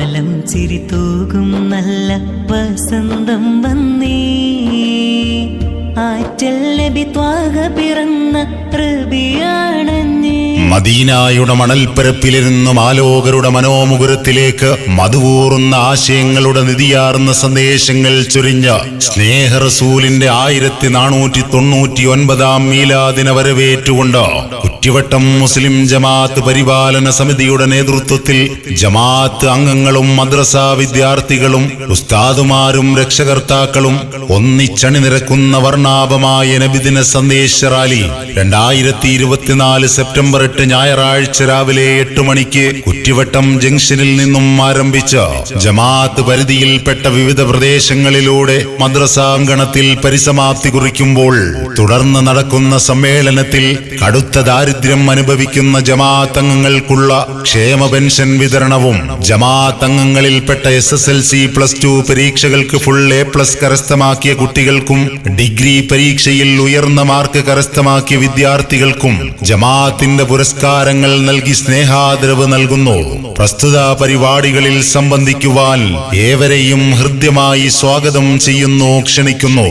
കോമളം ചിരി തൂകും നല്ല വസന്തം വന്നേ. ആറ്റൽ നബി ത്വാഹ പിറന്ന റബിയാണഞ്ഞേ. മദീനായുടെ മണൽപ്പരപ്പിലിരുന്ന് മാലോകരുടെ മനോമുകുരത്തിലേക്ക് മധുവൂറുന്ന ആശയങ്ങളുടെ നിധിയാർന്ന സന്ദേശങ്ങൾ ചൊരിഞ്ഞ സ്നേഹ റസൂലിന്റെ 1499 മീലാദിന വരവേറ്റുകൊണ്ട് കുറ്റിവട്ടം മുസ്ലിം ജമാഅത്ത് പരിപാലന സമിതിയുടെ നേതൃത്വത്തിൽ ജമാഅത്ത് അംഗങ്ങളും മദ്രസ വിദ്യാർത്ഥികളും ഉസ്താദുമാരും രക്ഷകർത്താക്കളും ഒന്നിച്ചണിനിരക്കുന്ന വർണ്ണാഭമായ നബിദിന സന്ദേശ റാലി 2024 സെപ്റ്റംബർ 8 ഞായറാഴ്ച രാവിലെ 8 മണിക്ക് കുറ്റിവട്ടം ജംഗ്ഷനിൽ നിന്നും ആരംഭിച്ച ജമാഅത്ത് പരിധിയിൽപ്പെട്ട വിവിധ പ്രദേശങ്ങളിലൂടെ മദ്രസാങ്കണത്തിൽ പരിസമാപ്തി കുറിക്കുമ്പോൾ തുടർന്ന് നടക്കുന്ന സമ്മേളനത്തിൽ കടുത്ത ദാരിദ്ര്യം അനുഭവിക്കുന്ന ജമാഅത്ത് അംഗങ്ങൾക്കുള്ള ക്ഷേമ പെൻഷൻ വിതരണവും ജമാഅത്ത് അംഗങ്ങളിൽപ്പെട്ട SSLC +2 പരീക്ഷകൾക്ക് ഫുൾ A+ കരസ്ഥമാക്കിയ കുട്ടികൾക്കും ഡിഗ്രി പരീക്ഷയിൽ ഉയർന്ന മാർക്ക് കരസ്ഥമാക്കിയ വിദ്യാർത്ഥികൾക്കും ജമാഅത്തിന്റെ പുരസ്കാരങ്ങൾ നൽകി സ്നേഹാദരവ് നൽകുന്നു. പ്രസ്തുത പരിപാടികളിൽ സംബന്ധിക്കുവാൻ ഏവരെയും ഹൃദ്യമായി സ്വാഗതം ചെയ്യുന്നു, ക്ഷണിക്കുന്നു.